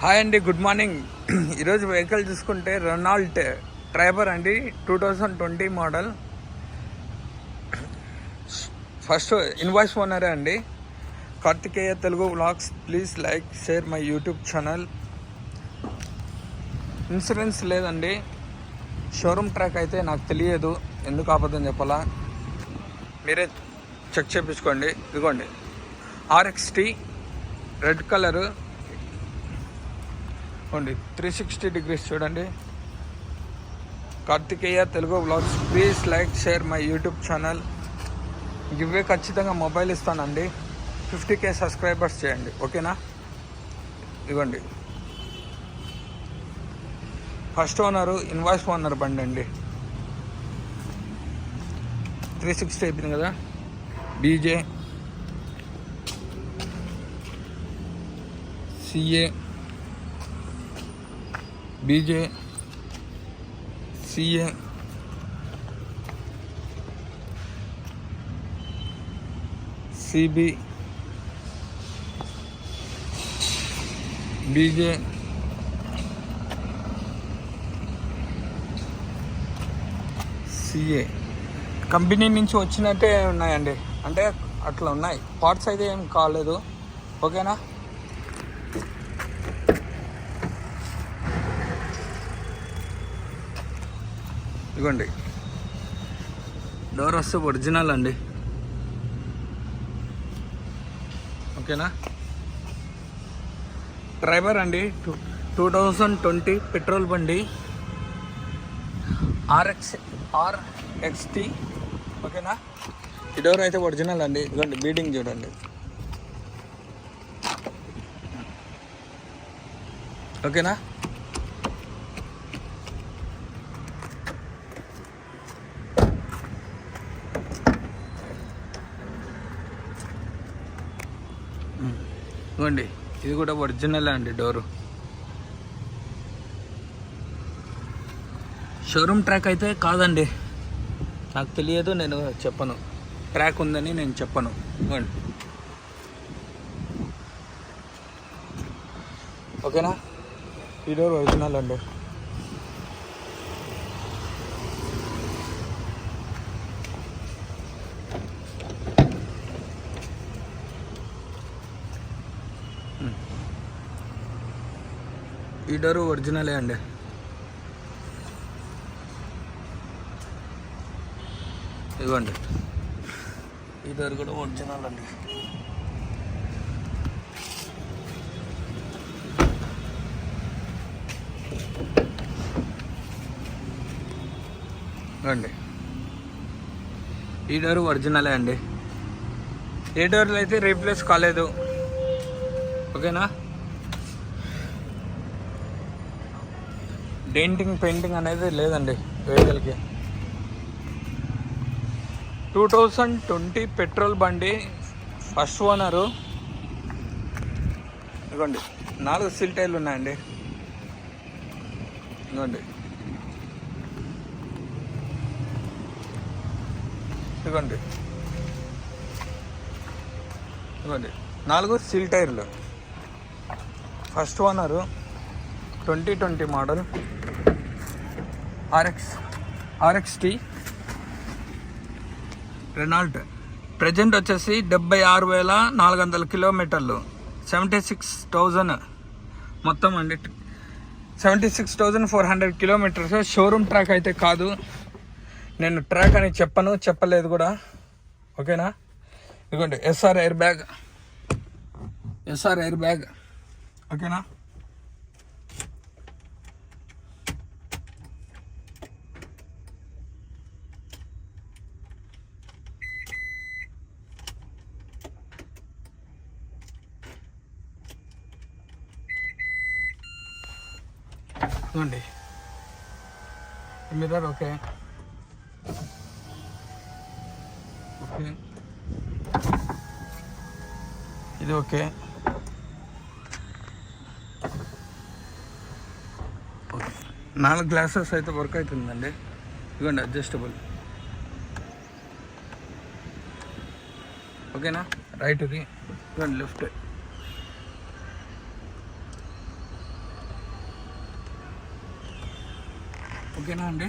Hi అండి, good morning. ఈరోజు vehicle చూసుకుంటే రెనాల్ట్ ట్రైబర్ అండి, 2020 మోడల్. ఫస్ట్ ఇన్వాయిస్ ఓనరే అండి. Karthikeya Telugu vlogs. Please like, share my YouTube channel. Insurance లేదండి. షోరూమ్ ట్రాక్ అయితే నాకు తెలియదు, ఎందుకు అబద్ధం చెప్పాలా, మీరే చెక్ చేయించుకోండి. ఇదిగోండి RXT రెడ్ కలరు, 360 degrees చూడండి. Karthikeya Telugu vlogs. Please like, share my YouTube channel. Giveaway ఖచ్చితంగా మొబైల్ ఇస్తానండి. 50K సబ్స్క్రైబర్స్ చేయండి, ఓకేనా? ఇదిగోండి ఫస్ట్ ఓనరు, ఇన్వాయిస్ ఓనర్ బండి అండి. 360 అయిపోయింది కదా. BJ CA BJ CA CB BJ CA company నుంచి వచ్చినట్టే ఉన్నాయండి, అంటే అట్లా ఉన్నాయి. పార్ట్స్ అయితే ఏం కాలేదు, ఓకేనా? ఇదిగోండి డోర్ వస్తే ఒరిజినల్ అండి, ఓకేనా? డ్రైవర్ అండి, 2020 పెట్రోల్ బండి, RXT, ఓకేనా? ఈ డోర్ అయితే ఒరిజినల్ అండి. ఇదిగోండి బీడింగ్ చూడండి, ఓకేనా? ఇదిగోండి ఇది కూడా ఒరిజినల్ అండి డోరు. షోరూమ్ ట్రాక్ అయితే కాదండి, నాకు తెలియదు, నేను చెప్పను. ట్రాక్ ఉందని నేను చెప్పను. ఇవ్వండి, ఓకేనా? ఈ డోర్ ఒరిజినల్ అండి. ఈ డోరు ఒరిజినలే అండి. ఇవ్వండి, ఈ డోర్ కూడా ఒరిజినల్ అండి. ఇవ్వండి, ఈ డోర్ ఒరిజినలే అండి. ఏ డోర్లు అయితే రీప్లేస్ కాలేదు, ఓకేనా? డెంటింగ్ పెయింటింగ్ అనేది లేదండి వెహికల్కి. 2020 పెట్రోల్ బండి, ఫస్ట్ ఓనరు. ఇదిగోండి 4 సీల్ టైర్లు ఉన్నాయండి. ఇదిగోండి ఇదిగోండి ఇదిగోండి 4 సీల్ టైర్లు. First owner, 2020 model, RXT Renault. Present వచ్చేసి 76,400 కిలోమీటర్లు, 76,000 మొత్తం అండి. 76,400 కిలోమీటర్స్. షోరూమ్ ట్రాక్ అయితే కాదు, నేను ట్రాక్ అని చెప్పలేదు కూడా, ఓకేనా? ఇదిగోండి SR ఎయిర్ బ్యాగ్, ఓకేనా? ఇదిగోండి మిర్రర్, ఓకే. ఇది ఓకే. 4 గ్లాసెస్ అయితే వర్క్ అవుతుందండి. ఇదిగోండి అడ్జస్టబుల్, ఓకేనా? రైట్కి, ఇదిగోండి లెఫ్ట్. ఓకేనా అండి.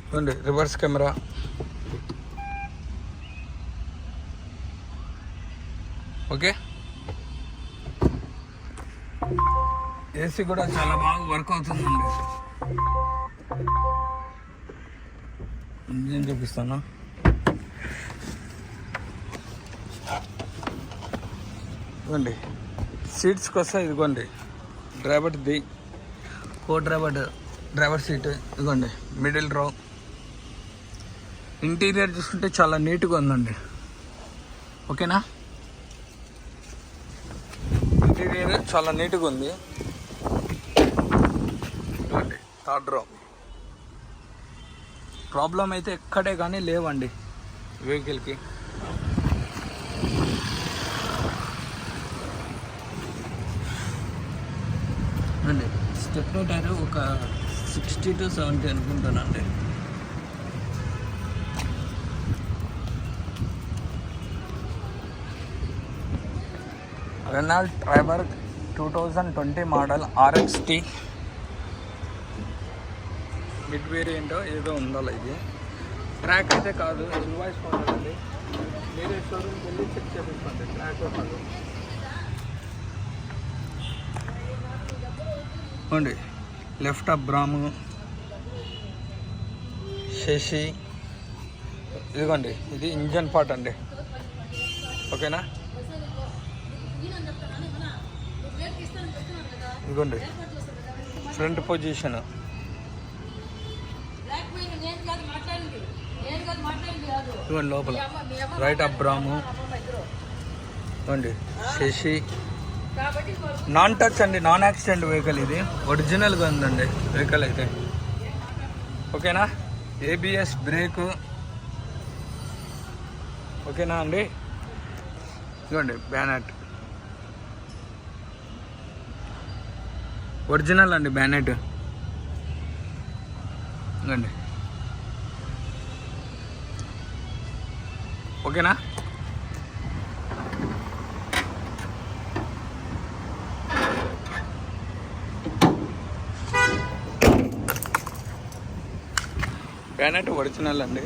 చూడండి రివర్స్ కెమెరా, ఓకే. ఏసీ కూడా చాలా బాగా వర్క్ అవుతుందండి. ఇంజిన్ చూపిస్తాను. ఇదిగోండి సీట్స్కి వస్తే ఇదిగోండి డ్రైవర్ది, డ్రైవర్ సీట్ ఇదిగోండి, మిడిల్ రో. ఇంటీరియర్ చూసుకుంటే చాలా నీట్గా ఉందండి, ఓకేనా. ఇంటీరియర్ చాలా నీట్గా ఉంది. ఇదిగోండి థర్డ్ రో. ప్రాబ్లం అయితే ఎక్కడే కానీ లేవండి వెహికల్కి. అండి స్టెప్నో టైర్ ఒక 60 to 70 అనుకుంటానండి. Renault Triber 2020 model RXT mid variant ఏదో ఉండాలి. ఇది ట్రాక్ అయితే కాదు, ఇన్వాయిస్ పోతుందండి. మీరే షోరూమ్కి వెళ్ళి చెక్ చేపించుకోండి, ట్రాక్ కాదు. అండి లెఫ్ట్ అబ్రాము, శశి, ఇదిగోండి ఇది ఇంజన్ పార్ట్ అండి, ఓకేనా. ఇదిగోండి ఫ్రంట్ పొజిషన్, ఇదిగోండి లోపల రైట్ అబ్రాము, ఇదిగోండి శశి. నాన్ టచ్ అండి, నాన్ యాక్సిడెంట్ వెహికల్. ఇది ఒరిజినల్గా ఉందండి వెహికల్ అయితే, ఓకేనా. ABS బ్రేకు, ఓకేనా అండి. ఇదిగోండి బ్యానెట్ ఒరిజినల్ అండి, బ్యానెట్ ఇదిగోండి, ఓకేనా. బ్యానెట్ ఒరిజినల్ అండి.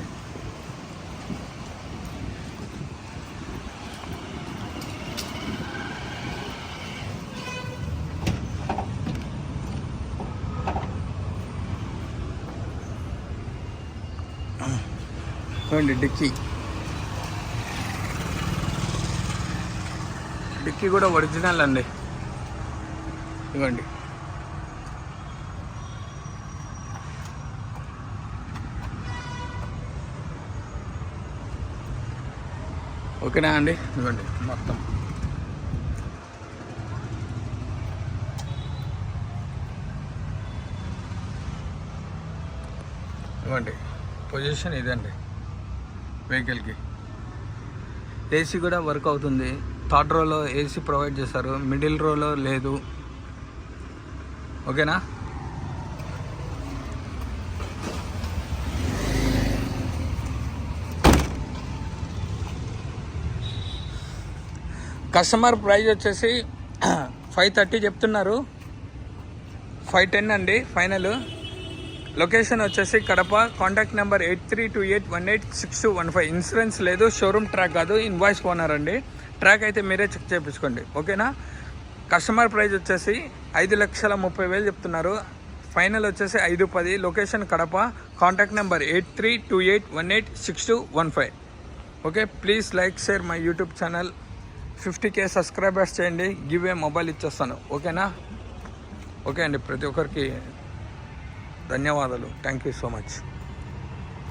చూడండి డిక్కీ కూడా ఒరిజినల్ అండి, ఇవ్వండి. ఓకేనా అండి, ఇవ్వండి మొత్తం. ఇవ్వండి పొజిషన్ ఇదండి వెహికల్కి. ఏసీ కూడా వర్క్ అవుతుంది. థర్డ్ రోలో ఏసీ ప్రొవైడ్ చేస్తారు, మిడిల్ రోలో లేదు, ఓకేనా. కస్టమర్ ప్రైస్ వచ్చేసి 530 చెప్తున్నారు, 510 అండి ఫైనల్. లొకేషన్ వచ్చేసి కడప. Contact number 8328186215. ఇన్సూరెన్స్ లేదు, షోరూమ్ ట్రాక్ కాదు, ఇన్వాయిస్ ఓనర్ అండి. ట్రాక్ అయితే మీరే చెక్ చేయించుకోండి, ఓకేనా. కస్టమర్ ప్రైస్ వచ్చేసి 5,30,000 చెప్తున్నారు, ఫైనల్ వచ్చేసి 510. Location Kadapa. Contact number 8328186215. Okay, please like share my YouTube channel. 50K subscribers చేయండి, గివ్ ఏ మొబైల్ ఇచ్చేస్తాను, ఓకేనా. ఓకే అండి, ప్రతి ఒక్కరికి ధన్యవాదాలు. Thank you so much.